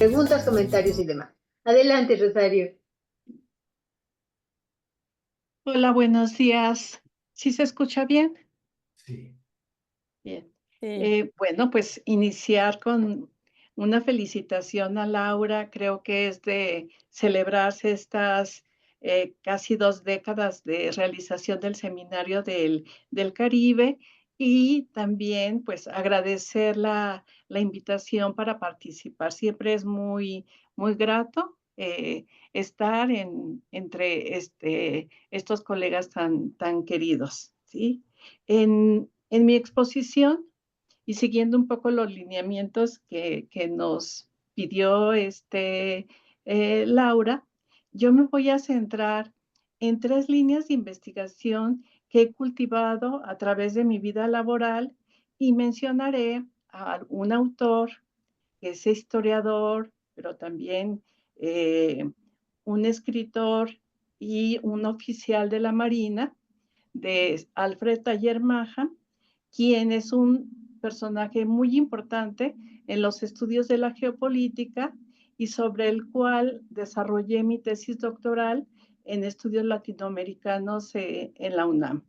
Preguntas, comentarios y demás. Adelante, Rosario. Hola, buenos días. ¿Sí se escucha bien? Sí. Bien. Sí. Bueno, pues iniciar con una felicitación a Laura. Creo que es de celebrarse estas casi 2 décadas de realización del Seminario del Caribe y también pues agradecer la invitación para participar. Siempre es muy grato estar entre estos colegas tan queridos, ¿sí? En mi exposición y siguiendo un poco los lineamientos que nos pidió Laura, yo me voy a centrar en 3 líneas de investigación que he cultivado a través de mi vida laboral y mencionaré a un autor que es historiador, pero también un escritor y un oficial de la Marina, de Alfred Taller Maham, quien es un personaje muy importante en los estudios de la geopolítica y sobre el cual desarrollé mi tesis doctoral en estudios latinoamericanos en la UNAM.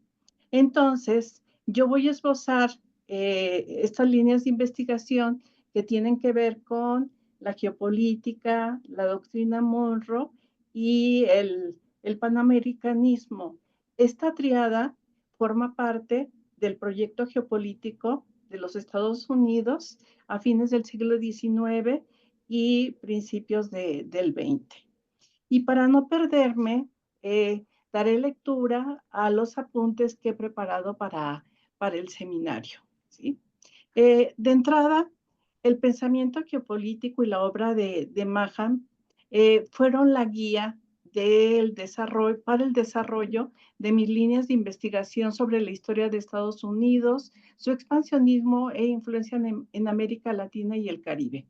Entonces, yo voy a esbozar estas líneas de investigación que tienen que ver con la geopolítica, la doctrina Monroe y el panamericanismo. Esta triada forma parte del proyecto geopolítico de los Estados Unidos a fines del siglo XIX y principios del XX. Y para no perderme, daré lectura a los apuntes que he preparado para el seminario, ¿sí? De entrada, el pensamiento geopolítico y la obra de Maham fueron la guía para el desarrollo de mis líneas de investigación sobre la historia de Estados Unidos, su expansionismo e influencia en América Latina y el Caribe.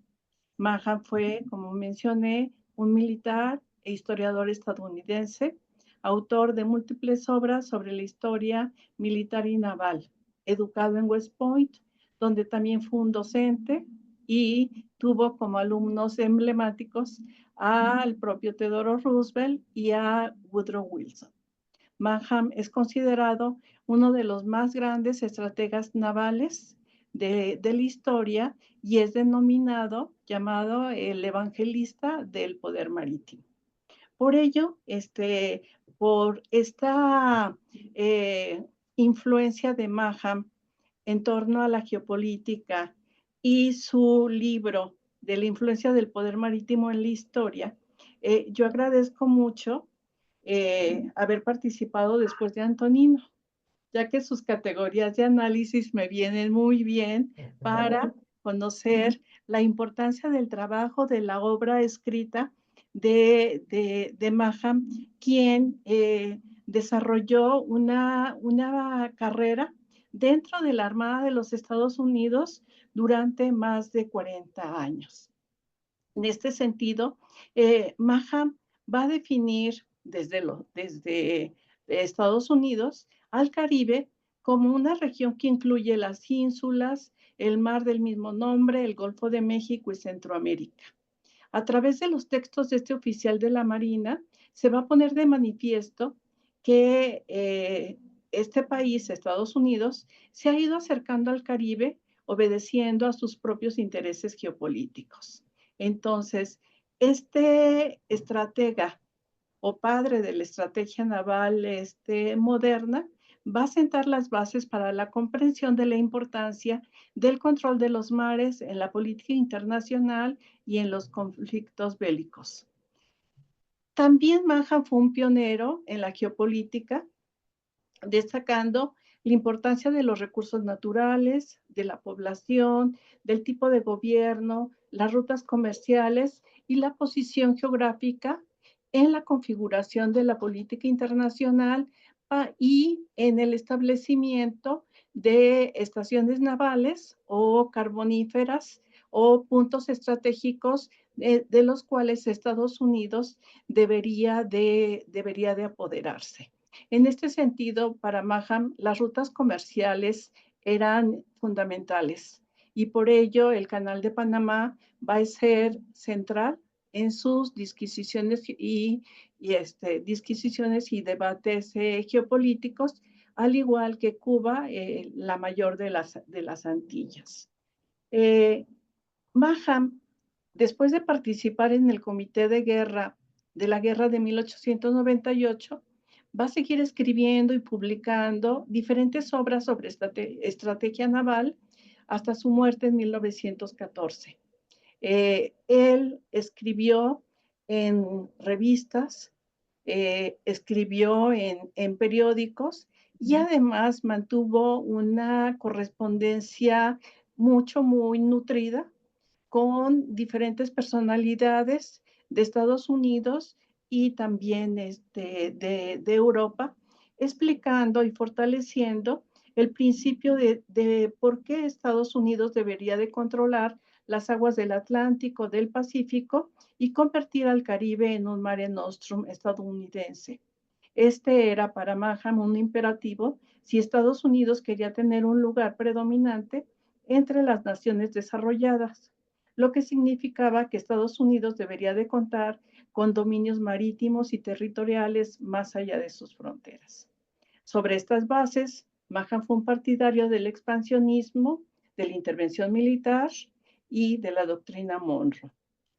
Maham fue, como mencioné, un militar e historiador estadounidense, autor de múltiples obras sobre la historia militar y naval, educado en West Point, donde también fue un docente y tuvo como alumnos emblemáticos al propio Theodore Roosevelt y a Woodrow Wilson. Maham es considerado uno de los más grandes estrategas navales de la historia y es llamado el evangelista del poder marítimo. Por ello, por esta influencia de Maham en torno a la geopolítica y su libro de la influencia del poder marítimo en la historia, yo agradezco mucho haber participado después de Antonino, ya que sus categorías de análisis me vienen muy bien para conocer la importancia del trabajo de la obra escrita de Maham, quien desarrolló una carrera dentro de la Armada de los Estados Unidos durante más de 40 años. En este sentido, Maham va a definir desde Estados Unidos al Caribe como una región que incluye las ínsulas, el mar del mismo nombre, el Golfo de México y Centroamérica. A través de los textos de este oficial de la Marina, se va a poner de manifiesto que este país, Estados Unidos, se ha ido acercando al Caribe obedeciendo a sus propios intereses geopolíticos. Entonces, este estratega o padre de la estrategia naval moderna va a sentar las bases para la comprensión de la importancia del control de los mares en la política internacional y en los conflictos bélicos. También Maham fue un pionero en la geopolítica, destacando la importancia de los recursos naturales, de la población, del tipo de gobierno, las rutas comerciales y la posición geográfica en la configuración de la política internacional y en el establecimiento de estaciones navales o carboníferas o puntos estratégicos de los cuales Estados Unidos debería de apoderarse. En este sentido, para Maham, las rutas comerciales eran fundamentales y por ello el Canal de Panamá va a ser central en sus disquisiciones disquisiciones y debates geopolíticos, al igual que Cuba, la mayor de las Antillas. Maham, después de participar en el Comité de Guerra de la Guerra de 1898, va a seguir escribiendo y publicando diferentes obras sobre estrategia naval hasta su muerte en 1914. Él escribió en revistas, escribió en periódicos y además mantuvo una correspondencia muy nutrida con diferentes personalidades de Estados Unidos y también de Europa, explicando y fortaleciendo el principio de por qué Estados Unidos debería de controlar las aguas del Atlántico, del Pacífico y convertir al Caribe en un mare nostrum estadounidense. Este era para Maham un imperativo si Estados Unidos quería tener un lugar predominante entre las naciones desarrolladas, lo que significaba que Estados Unidos debería de contar con dominios marítimos y territoriales más allá de sus fronteras. Sobre estas bases, Maham fue un partidario del expansionismo, de la intervención militar y de la doctrina Monroe.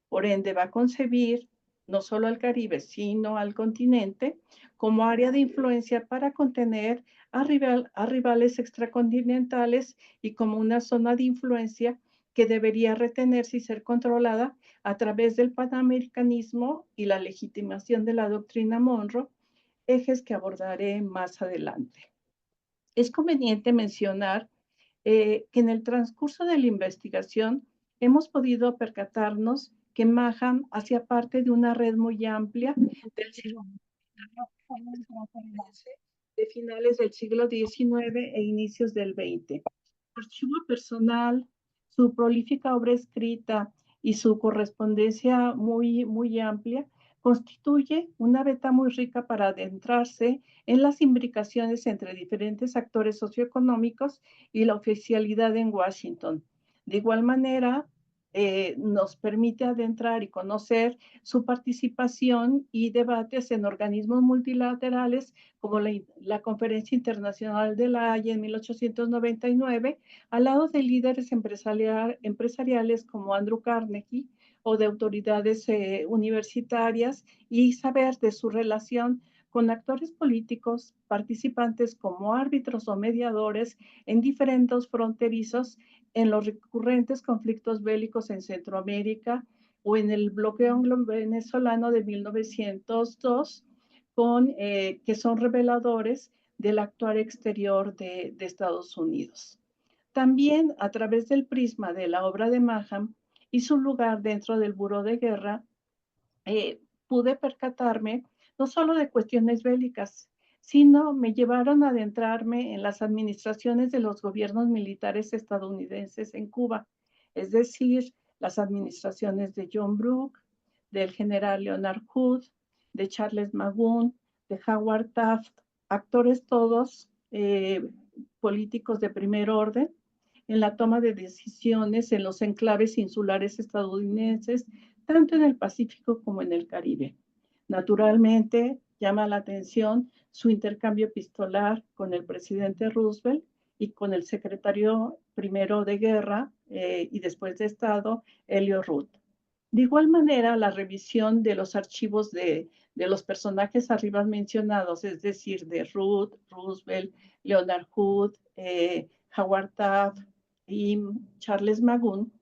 Por ende, va a concebir no solo al Caribe, sino al continente como área de influencia para contener a rivales extracontinentales y como una zona de influencia que debería retenerse y ser controlada a través del panamericanismo y la legitimación de la doctrina Monroe, ejes que abordaré más adelante. Es conveniente mencionar que en el transcurso de la investigación hemos podido percatarnos que Maham hacía parte de una red muy amplia del circuito de finales del siglo XIX e inicios del XX. Su archivo personal, su prolífica obra escrita y su correspondencia muy amplia constituye una beta muy rica para adentrarse en las imbricaciones entre diferentes actores socioeconómicos y la oficialidad en Washington. De igual manera, nos permite adentrar y conocer su participación y debates en organismos multilaterales como la Conferencia Internacional de la Haya en 1899, al lado de líderes empresariales como Andrew Carnegie o de autoridades universitarias, y saber de su relación con actores políticos, participantes como árbitros o mediadores en diferentes fronterizos en los recurrentes conflictos bélicos en Centroamérica o en el bloqueo anglo-venezolano de 1902, que son reveladores del actuar exterior de Estados Unidos. También a través del prisma de la obra de Maham y su lugar dentro del Buró de Guerra, pude percatarme no solo de cuestiones bélicas, sino me llevaron a adentrarme en las administraciones de los gobiernos militares estadounidenses en Cuba, es decir, las administraciones de John Brooke, del general Leonard Hood, de Charles Magoon, de Howard Taft, actores todos políticos de primer orden, en la toma de decisiones en los enclaves insulares estadounidenses, tanto en el Pacífico como en el Caribe. Naturalmente, llama la atención su intercambio epistolar con el presidente Roosevelt y con el secretario primero de Guerra y después de Estado, Elliot Root. De igual manera, la revisión de los archivos de los personajes arriba mencionados, es decir, de Root, Roosevelt, Leonard Hood, Howard Taft y Charles Magoon,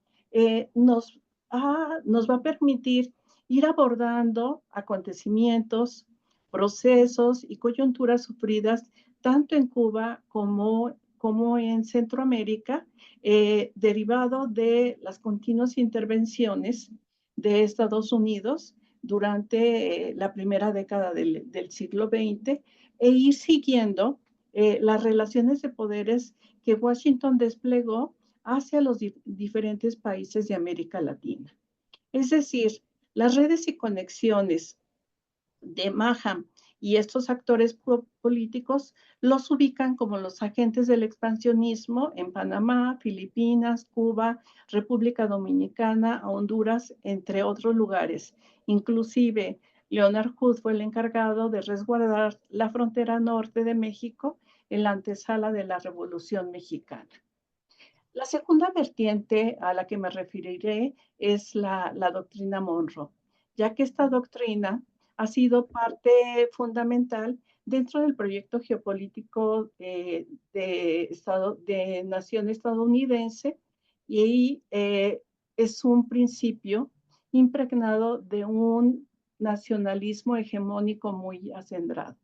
nos va a permitir ir abordando acontecimientos, procesos y coyunturas sufridas tanto en Cuba como en Centroamérica, derivado de las continuas intervenciones de Estados Unidos durante la primera década del siglo XX, e ir siguiendo las relaciones de poderes que Washington desplegó hacia los diferentes países de América Latina. Es decir, las redes y conexiones de Maham y estos actores políticos los ubican como los agentes del expansionismo en Panamá, Filipinas, Cuba, República Dominicana, Honduras, entre otros lugares. Inclusive, Leonard Hood fue el encargado de resguardar la frontera norte de México en la antesala de la Revolución Mexicana. La segunda vertiente a la que me referiré es la doctrina Monroe, ya que esta doctrina ha sido parte fundamental dentro del proyecto geopolítico de nación estadounidense y es un principio impregnado de un nacionalismo hegemónico muy acendrado.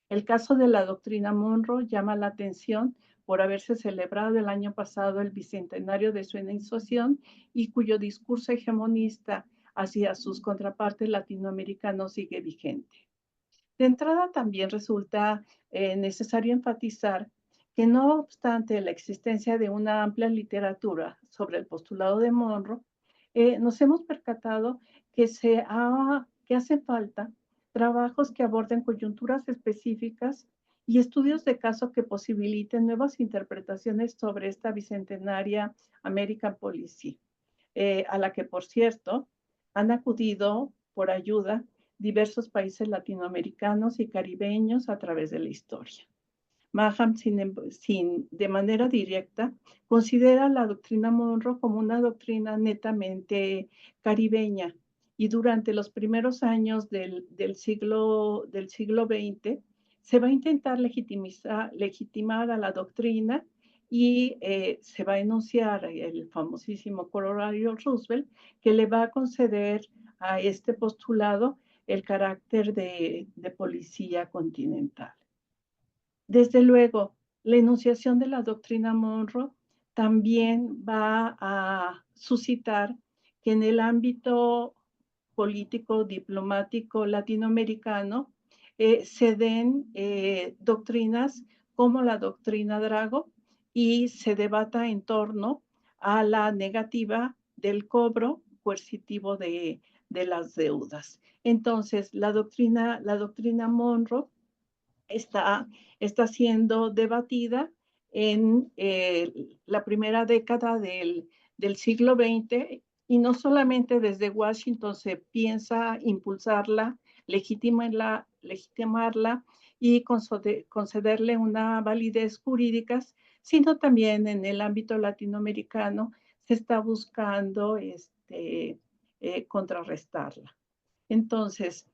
El caso de la doctrina Monroe llama la atención por haberse celebrado el año pasado el bicentenario de su iniciación y cuyo discurso hegemonista hacia sus contrapartes latinoamericanos sigue vigente. De entrada, también resulta necesario enfatizar que no obstante la existencia de una amplia literatura sobre el postulado de Monroe, nos hemos percatado que hace falta trabajos que aborden coyunturas específicas y estudios de caso que posibiliten nuevas interpretaciones sobre esta bicentenaria American Policy, a la que, por cierto, han acudido por ayuda diversos países latinoamericanos y caribeños a través de la historia. Maham, de manera directa, considera la doctrina Monroe como una doctrina netamente caribeña y durante los primeros años del siglo XX se va a intentar legitimar a la doctrina y se va a enunciar el famosísimo corolario Roosevelt que le va a conceder a este postulado el carácter de policía continental. Desde luego, la enunciación de la doctrina Monroe también va a suscitar que en el ámbito político, diplomático latinoamericano se den doctrinas como la doctrina Drago y se debata en torno a la negativa del cobro coercitivo de las deudas. Entonces, la doctrina Monroe está, está siendo debatida en la primera década del siglo XX y no solamente desde Washington se piensa impulsarla, legitimarla y concederle una validez jurídica, sino también en el ámbito latinoamericano se está buscando contrarrestarla. Entonces,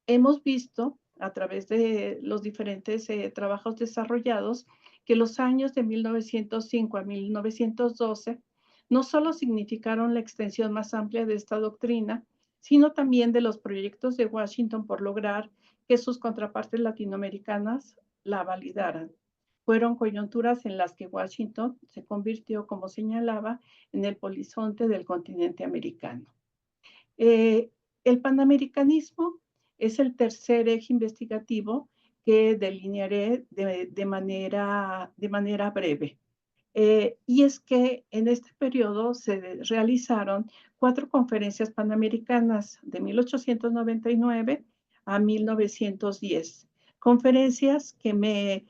hemos visto a través de los diferentes trabajos desarrollados que los años de 1905 a 1912 no solo significaron la extensión más amplia de esta doctrina, sino también de los proyectos de Washington por lograr que sus contrapartes latinoamericanas la validaran. Fueron coyunturas en las que Washington se convirtió, como señalaba, en el polizonte del continente americano. El panamericanismo es el tercer eje investigativo que delinearé de manera breve. Y es que en este periodo se realizaron 4 conferencias panamericanas de 1899 a 1910, conferencias que me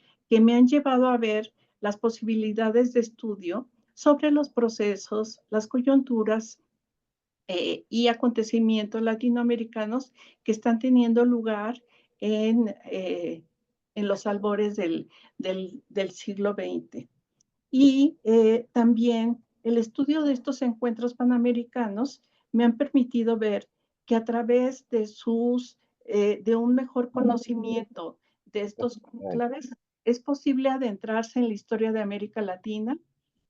han llevado a ver las posibilidades de estudio sobre los procesos, las coyunturas y acontecimientos latinoamericanos que están teniendo lugar en los albores del siglo XX. Y también el estudio de estos encuentros panamericanos me han permitido ver que a través de un mejor conocimiento de estos cónclaves es posible adentrarse en la historia de América Latina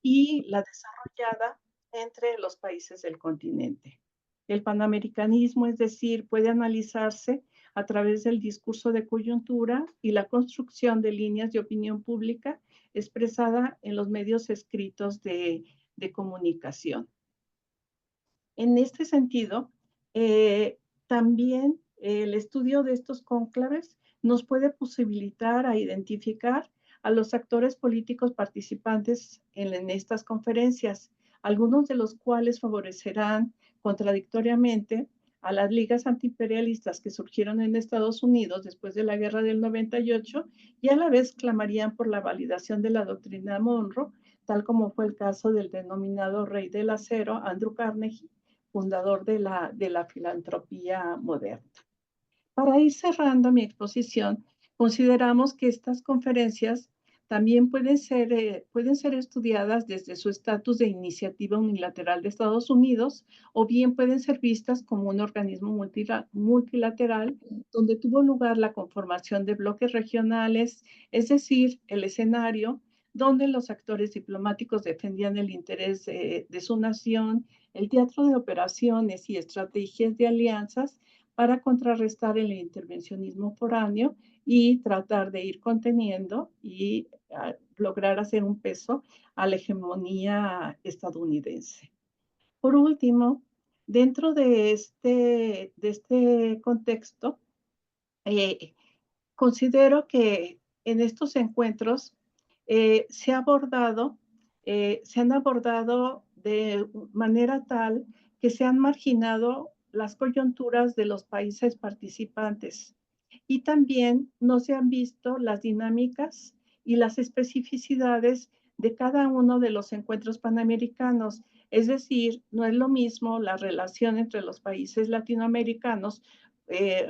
y la desarrollada entre los países del continente. El panamericanismo, es decir, puede analizarse a través del discurso de coyuntura y la construcción de líneas de opinión pública expresada en los medios escritos de comunicación. En este sentido, también el estudio de estos cónclaves nos puede posibilitar a identificar a los actores políticos participantes en estas conferencias, algunos de los cuales favorecerán contradictoriamente a las ligas antiimperialistas que surgieron en Estados Unidos después de la Guerra del 98 y a la vez clamarían por la validación de la doctrina Monroe, tal como fue el caso del denominado Rey del Acero, Andrew Carnegie, fundador de la filantropía moderna. Para ir cerrando mi exposición, consideramos que estas conferencias también pueden ser estudiadas desde su estatus de iniciativa unilateral de Estados Unidos o bien pueden ser vistas como un organismo multilateral donde tuvo lugar la conformación de bloques regionales, es decir, el escenario donde los actores diplomáticos defendían el interés de su nación, el teatro de operaciones y estrategias de alianzas para contrarrestar el intervencionismo foráneo y tratar de ir conteniendo y lograr hacer un peso a la hegemonía estadounidense. Por último, dentro de este contexto, eh, considero que en estos encuentros se han abordado de manera tal que se han marginado las coyunturas de los países participantes y también no se han visto las dinámicas y las especificidades de cada uno de los encuentros panamericanos. Es decir, no es lo mismo la relación entre los países latinoamericanos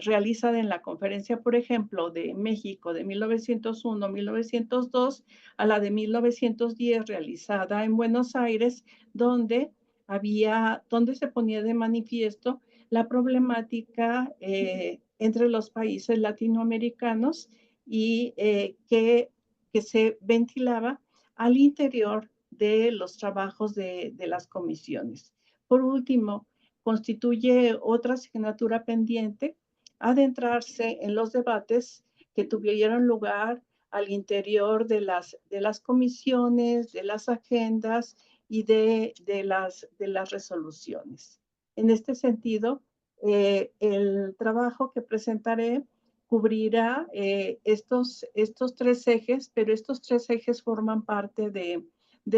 realizada en la conferencia, por ejemplo, de México de 1901-1902 a la de 1910 realizada en Buenos Aires, donde se ponía de manifiesto la problemática entre los países latinoamericanos y que se ventilaba al interior de los trabajos de las comisiones. Por último, constituye otra asignatura pendiente adentrarse en los debates que tuvieron lugar al interior de las comisiones, de las agendas y de las resoluciones. En este sentido, el trabajo que presentaré cubrirá estos tres ejes, pero estos tres ejes forman parte de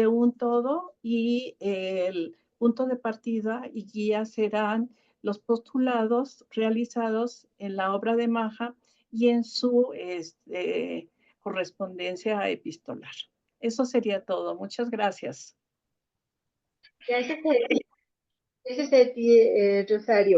un todo y el punto de partida y guía serán los postulados realizados en la obra de Maja y en su correspondencia epistolar. Eso sería todo. Muchas gracias. Gracias a ti, Rosario.